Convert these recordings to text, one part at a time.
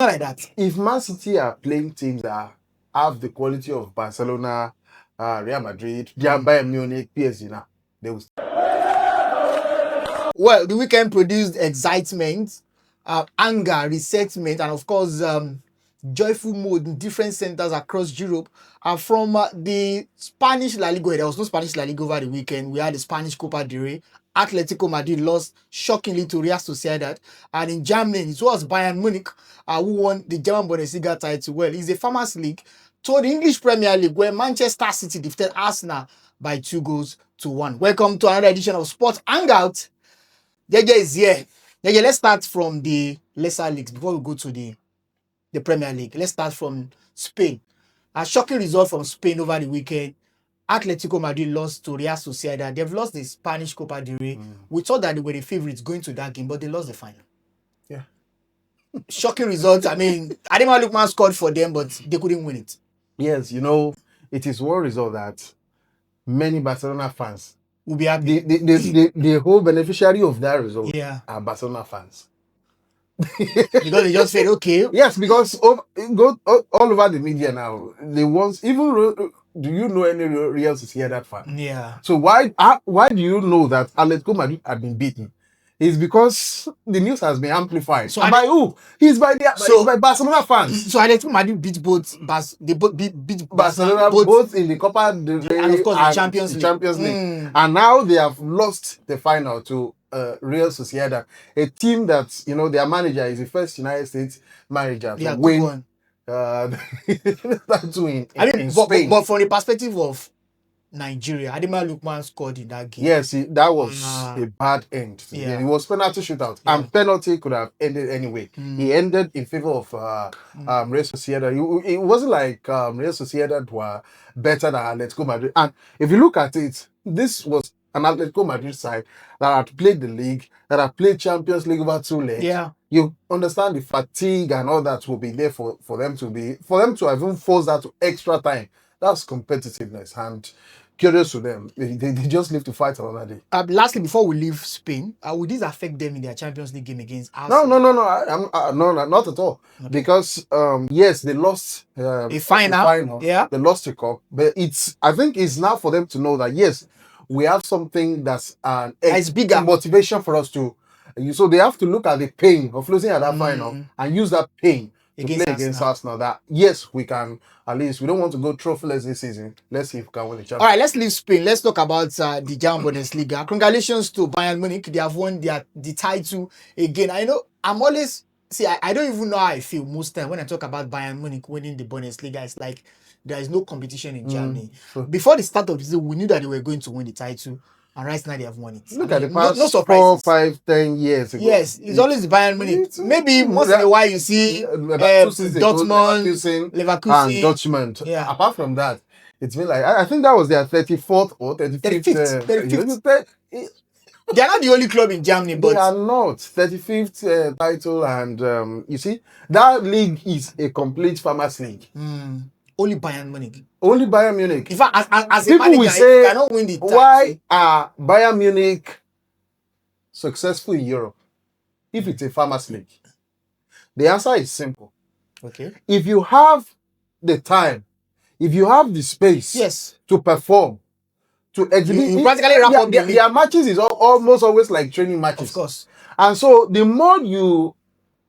Not like that. If Man City are playing teams that have the quality of Barcelona, Real Madrid, Bayern Munich, PSG now, they will. Well, the weekend produced excitement, anger, resentment, and of course, joyful mood in different centers across Europe. From the Spanish La Liga, there was no Spanish La Liga over the weekend. We had the Spanish Copa del Rey. Atletico Madrid lost shockingly to Real Sociedad. And in Germany, it was Bayern Munich who won the German Bundesliga title. Well, it's a Farmers League to the English Premier League where Manchester City defeated Arsenal by 2-1. Welcome to another edition of Sports Hangout. Jeje is here. Jeje, let's start from the lesser leagues before we go to the Premier League. Let's start from Spain. A shocking result from Spain over the weekend. Atletico Madrid lost to Real Sociedad. They've lost the Spanish Copa del Rey. We thought that they were the favorites going to that game, but they lost the final. Yeah. Shocking result. I mean, Ademola Lookman scored for them, but they couldn't win it. Yes, it is one result that many Barcelona fans will be happy. The whole beneficiary of that result are Barcelona fans. Because they just said, okay. Yes, because go all over the media now. They want even. Do you know any Real Sociedad fan? Yeah. So why do you know that Atletico Madrid had been beaten? It's because the news has been amplified. So by who? It's by Barcelona fans. So Atletico Madrid beat beat Barcelona both in the Copa del Rey and of course the Champions League. And now they have lost the final to Real Sociedad, a team that their manager is the first United States manager to win. That's in Spain. But from the perspective of Nigeria, Ademola Lookman scored in that game. Yes, that was a bad end. It was penalty shootout, and penalty could have ended anyway. He ended in favor of Real Sociedad. It wasn't like Real Sociedad were better than Atletico Madrid. And if you look at it, this was an Atletico Madrid side that had played the league, that had played Champions League over 2 legs. Yeah. You understand the fatigue and all that will be there for them to even force that to extra time. That's competitiveness, and curious to them. They just live to fight another day. Lastly, before we leave Spain, would this affect them in their Champions League game against Arsenal? No, not at all. Okay. Because yes, they lost a final. Yeah, they lost a cup, but I think it's now for them to know that yes, we have something that's it's bigger motivation for us to. So they have to look at the pain of losing at that final and use that pain to play against Arsenal. That yes, we can. At least we don't want to go trophyless this season. Let's see if we can win the championship. All right, let's leave Spain. Let's talk about the German Bundesliga. Congratulations to Bayern Munich. They have won the title again. I know I'm always I don't even know how I feel most time when I talk about Bayern Munich winning the Bundesliga. It's like there is no competition in Germany. Before the start of the season, we knew that they were going to win the title. And right now they have won it. Look at the past 4, 5, 10 years ago. Yes, it's always the Bayern Munich. Maybe once in a while you see Dortmund, Leverkusen, and Dortmund. Yeah. Apart from that, it's been like I think that was their 34th or 35th. 35th. They are not the only club in Germany, but they are not 35th title, and you see that league is a complete farmers league. Only Bayern Munich. Only Bayern Munich. In fact, as a people manager, will say, cannot win the title. Why are Bayern Munich successful in Europe if it's a farmers league? The answer is simple. Okay. If you have the time, if you have the space to perform, to exhibit, you practically wrap up their matches is almost always like training matches. Of course. And so the more you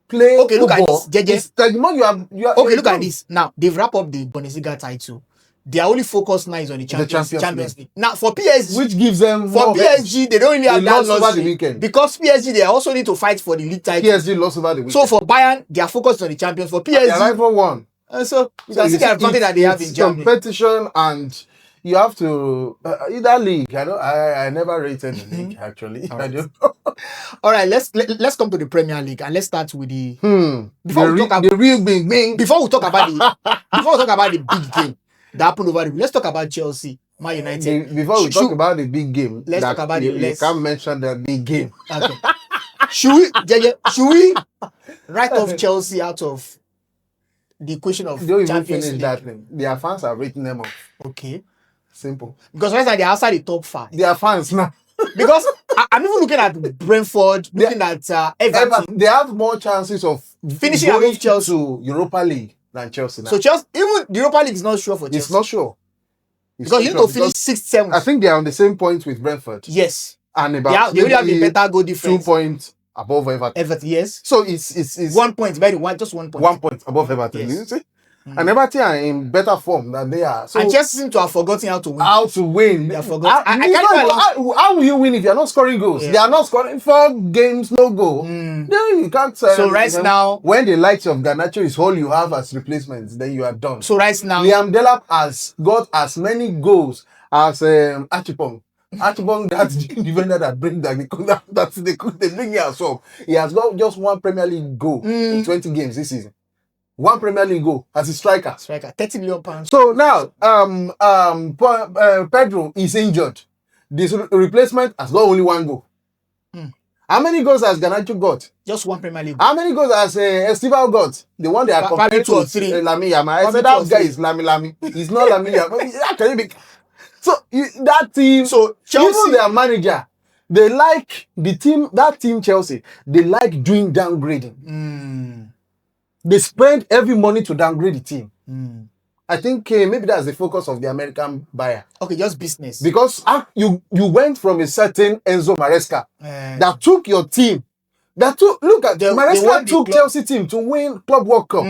play look at this. The more you are look at this. Now they've wrapped up the Bundesliga title. Their only focus now is on the Champions League. Now for PSG, which gives them PSG, they don't really have that loss over the weekend. Because PSG they also need to fight for the league title. PSG lost over the weekend. So for Bayern, they are focused on the Champions. For PSG, they are for one. And so you can see the advantage that they have in Germany. Competition, and you have to either league. I never rated the league actually. All right. All right, let's come to the Premier League and let's start with the before we talk about the real big game. Before we talk about the big game that happened over the. Let's talk about Chelsea, Man United. Before we talk about the big game, let's talk about you can't mention the big game. Okay. Should we write off Chelsea out of the equation of don't Champions even finish League? That thing. Their fans are written them off. Okay. Simple. Because right now they're outside the top 5. Their fans now. Because I'm even looking at Brentford, looking at Everton. They have more chances of finishing going above Chelsea to Europa League than Chelsea now. So Chelsea, even the Europa League is not sure for Chelsea. It's not sure. Because you need to finish 6th, 7th. I think they are on the same point with Brentford. Yes. And about they only have a better goal difference. 2 points above Everton. Everton, yes. So it's 1 point, very one, just 1 point. 1 point above Everton. Yes. You see? And Everton are in better form than they are. So and Chelsea seem to have forgotten how to win. How to win? They have forgotten. I can't how will you win if you are not scoring goals? Yeah. They are not scoring 4 games, no goal. Then you can't. So right now, when the likes of Garnacho is all you have as replacements, then you are done. So right now, Liam Delap has got as many goals as Archibong. Archibong, that's the defender that brings that they bring here as well. He has got just 1 Premier League goal in 20 games this season. 1 Premier League goal as a striker. 30 million pounds. So now, Pedro is injured. This replacement has got only 1 goal. How many goals has Garnacho got? Just 1 Premier League. How many goals has Estival got? The one they are comparing to Lami Yama. I said that guy is Lami. He's not Lami Yama. Can you be? So that team. So Chelsea, even their manager, they like the team. That team Chelsea, they like doing downgrading. They spend every money to downgrade the team. I think maybe that's the focus of the American buyer. Okay, just business. Because you went from a certain Enzo Maresca that took your team. Maresca took Chelsea team to win Club World Cup.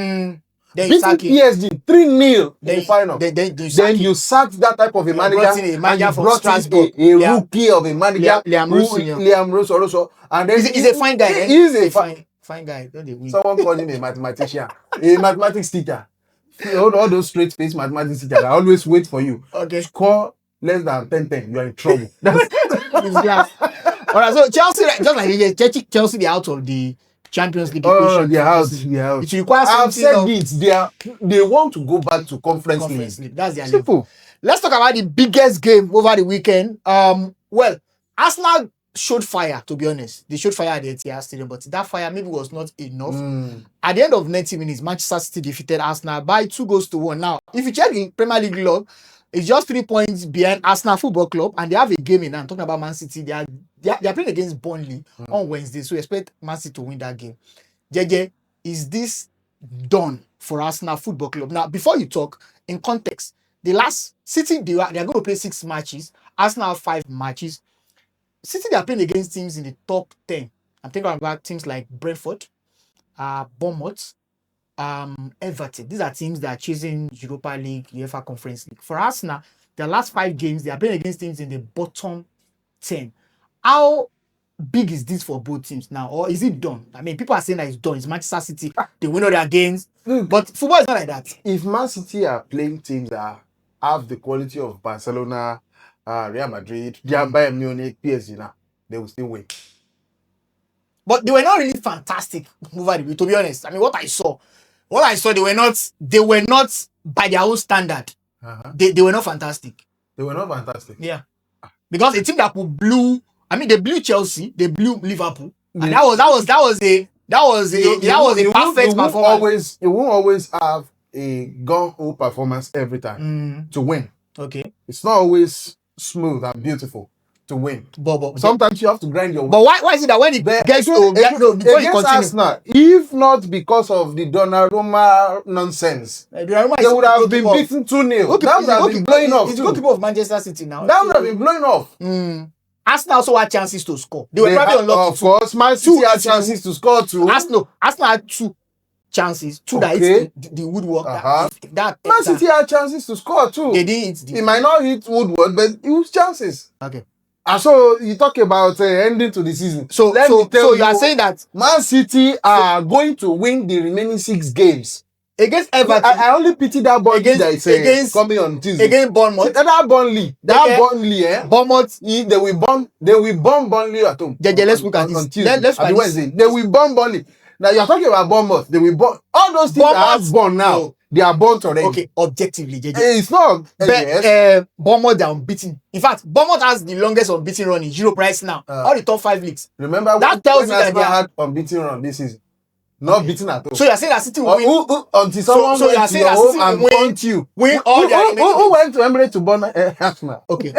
Beating PSG 3-0 in the final. Then you sacked that type of a manager. And you brought in a rookie of a manager. Liam Rosso. And then he's a fine guy. He's a fine guy. Don't they win? Someone called him a mathematician, a mathematics teacher. All those straight face mathematics teachers, I always wait for you. Okay. Score less than 10-10, you are in trouble. All right, so Chelsea, just like Chelsea, they're out of the Champions League. Oh, they're out. It requires I've said it. They want to go back to Conference League. That's their level. Let's talk about the biggest game over the weekend. Well, Arsenal showed fire, to be honest. They showed fire at the Etihad Stadium, but that fire maybe was not enough. At the end of 90 minutes, Manchester City defeated Arsenal by 2-1. Now, if you check the Premier League log, it's just 3 points behind Arsenal Football Club, and they have a game in hand. I'm talking about Man City. They are playing against Burnley on Wednesday, so expect Man City to win that game. JJ, is this done for Arsenal Football Club? Now, before you talk, in context, the last City, they are going to play 6 matches. Arsenal 5 matches. City, they are playing against teams in the top 10. I'm thinking about teams like Brentford, Bournemouth, Everton. These are teams that are chasing Europa League, UEFA Conference League. For Arsenal, their last 5 games, they are playing against teams in the bottom 10. How big is this for both teams now? Or is it done? I mean, people are saying that it's done. It's Manchester City. They win all their games. But football is not like that. If Man City are playing teams that have the quality of Barcelona, Real Madrid, Bayern Munich, PSG now, they will still win. But they were not really fantastic over the week, to be honest. I mean, what I saw, they were not by their own standard. They were not fantastic. They were not fantastic. Yeah. Because a team that blew, they blew Chelsea, they blew Liverpool. And that was a perfect performance. You won't always have a gung-ho performance every time to win. Okay. It's not always smooth and beautiful to win. But sometimes you have to grind your way. But why is it that when it gets against Arsenal, if not because of the Donnarumma nonsense, they would have been beaten 2-0. That would have been blowing off. It's the goalkeeper of Manchester City now. That would have been blowing off. Arsenal also had chances to score. They were probably unlucky. Of course, Man City had chances to score too. Arsenal had 2 chances, 2 that hit the woodwork. Man City had chances to score too. They didn't hit it might not hit woodwork, but it was chances. Okay. And so you talk about ending to the season. So you are saying that Man City are going to win the remaining 6 games against Everton. I only pity that ball that is coming on Tuesday against Bournemouth. That Burnley, Bournemouth. They will bomb Burnley at home. Let's look at this. On Tuesday, let's Wednesday. They will bomb Burnley. Now you're talking about Bournemouth. They will bomb all those teams that have born now. They are burnt already. Okay, objectively, JJ. It's not. Bournemouth, they are unbeaten. In fact, Bournemouth has the longest unbeaten run in Europe right now. All the top 5 leagues. Remember that tells you that they had unbeaten run this season. Not beaten at all. So you're saying that City will win? Until someone went to your home and burnt you. Win all their who went to Emirates to burn Arsenal? Okay.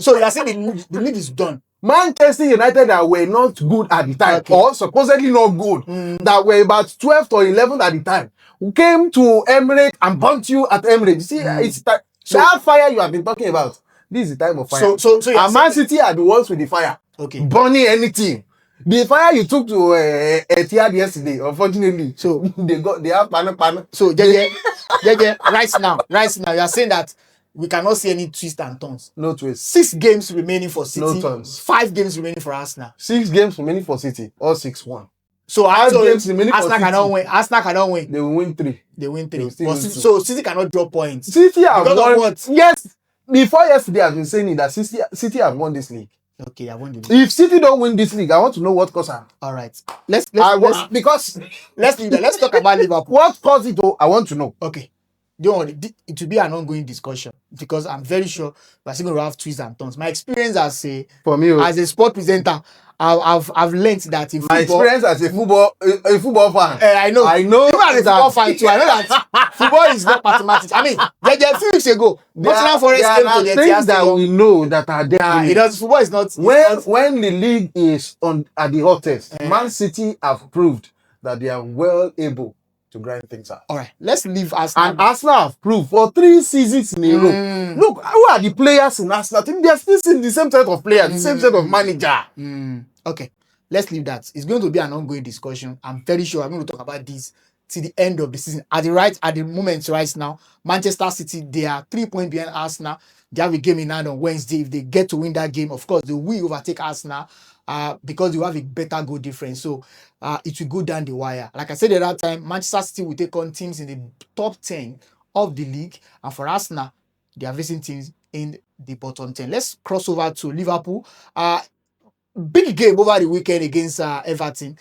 So you're saying the league is done? Manchester United that were not good at the time, or supposedly not good, that were about 12th or 11th at the time, who came to Emirates and burnt you at Emirates. You see, it's that fire you have been talking about. This is the time of fire. So and Man City are the ones with the fire. Burning anything. The fire you took to Etihad yesterday, unfortunately. So they have panel. So right now, you are saying that we cannot see any twists and turns. No twists. 6 games remaining for City. No turns. 5 games remaining for Arsenal. 6 games remaining for City. All 6-1. So games remaining Arsenal cannot win. Arsenal cannot win. They will win 3. They win 3. So City cannot drop points. City have won. What? Yes. Before yesterday, I've been saying that City have won this league. Okay, I won the league. If City don't win this league, I want to know what caused it. All right. Let's talk about Liverpool. What caused it? I want to know. Okay. Don't worry. It will be an ongoing discussion because I'm very sure we're still going to have twists and turns. My experience as a sport presenter, I've learned that in football, my experience as a football fan. I know. Even as a football fan too, I know that football is not mathematics. I mean, a few weeks ago, Nottingham Forest came to the things that we know that are there. Football is not. When the league is at the hottest, Man City have proved that they are well able to grind things out. All right, let's leave Arsenal. And Arsenal have proved for 3 seasons in a row. Look, who are the players in Arsenal? I think they are still the same set of players, the same set of manager. Okay, let's leave that. It's going to be an ongoing discussion. I'm very sure I'm going to talk about this till the end of the season. At the moment right now, Manchester City, they are 3 points behind Arsenal. They have a game in hand on Wednesday. If they get to win that game, of course, they will overtake Arsenal because they have a better goal difference. So it will go down the wire. Like I said at that time, Manchester City will take on teams in the top 10 of the league. And for Arsenal, they are facing teams in the bottom 10. Let's cross over to Liverpool. Big game over the weekend against Everton.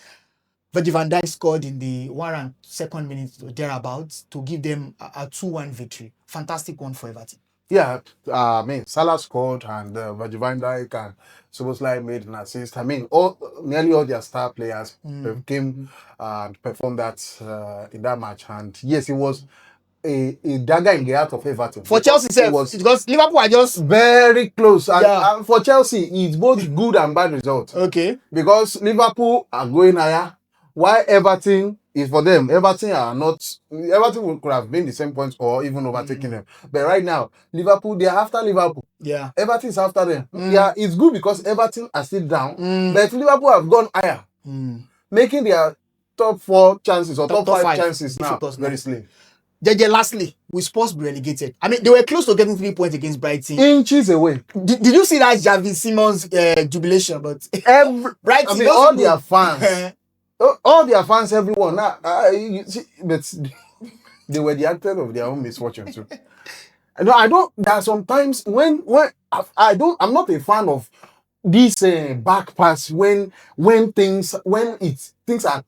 Virgil van Dijk scored in the 102nd minute or thereabouts to give them a 2-1 victory. Fantastic one for Everton. Yeah, Salah scored and Virgil van Dijk and Szoboszlai made an assist. I mean, nearly all their star players came and performed that in that match. And yes, it was a dagger in the heart of Everton. For Chelsea, because Liverpool are just very close. And for Chelsea, it's both good and bad results. Okay. Because Liverpool are going higher, while Everton is for them. Everton could have been the same points or even overtaking them. But right now, Liverpool, they are after Liverpool. Yeah. Everton is after them. Yeah, it's good because Everton are still down. But Liverpool have gone higher. Making their top 4 chances or top 5 chances now very slim. Lastly, will Spurs be relegated? I mean, they were close to getting 3 points against Brighton. Inches away. Did you see that Javi Simmons jubilation? But Brighton, I mean, all their fans. All their fans, everyone. You see, but they were the actors of their own misfortune too. No, I don't. There are sometimes when I'm not a fan of this back pass when things are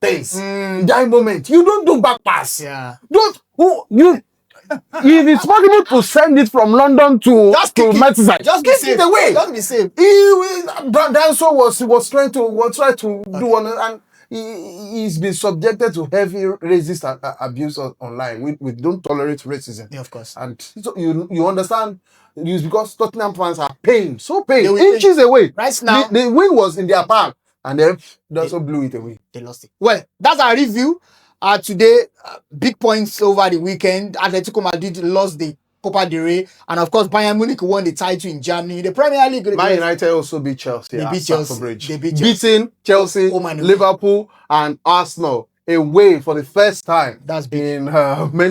tense. In that moment, you don't do back pass. Yeah. If it's possible to send it from London to Merseyside, just give it away. Just be safe. Danso was trying to do one and. He's been subjected to heavy racist abuse online. We don't tolerate racism. Yeah, of course. And so you understand, it's because Tottenham fans are pained inches away. Right now, the win was in their park, and then they also blew it away. They lost it. Well, that's our review. Today, big points over the weekend. Atletico Madrid lost the Copa del Rey, and of course Bayern Munich won the title in Germany. The Premier League. Man United also beat Chelsea. They beat Chelsea. Beating Chelsea, Liverpool, and Arsenal away for the first time. That's big. In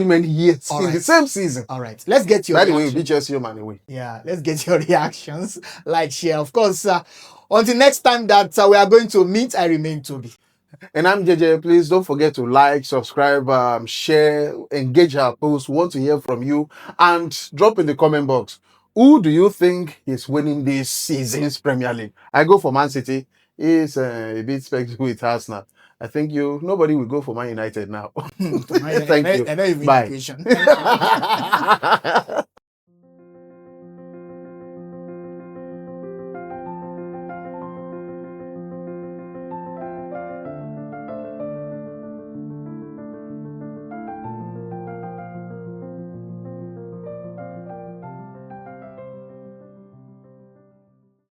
many years in the same season. All right, let's get your. By the way, we beat Chelsea man away. Yeah, let's get your reactions. Like, share, of course. Until next time that we are going to meet, I remain Toby. And I'm JJ. Please don't forget to like, subscribe, share, engage our posts. We want to hear from you and drop in the comment box. Who do you think is winning this season's Premier League? I go for Man City. It's a bit spectacular with Arsenal. I think nobody will go for Man United now. Thank you. Bye.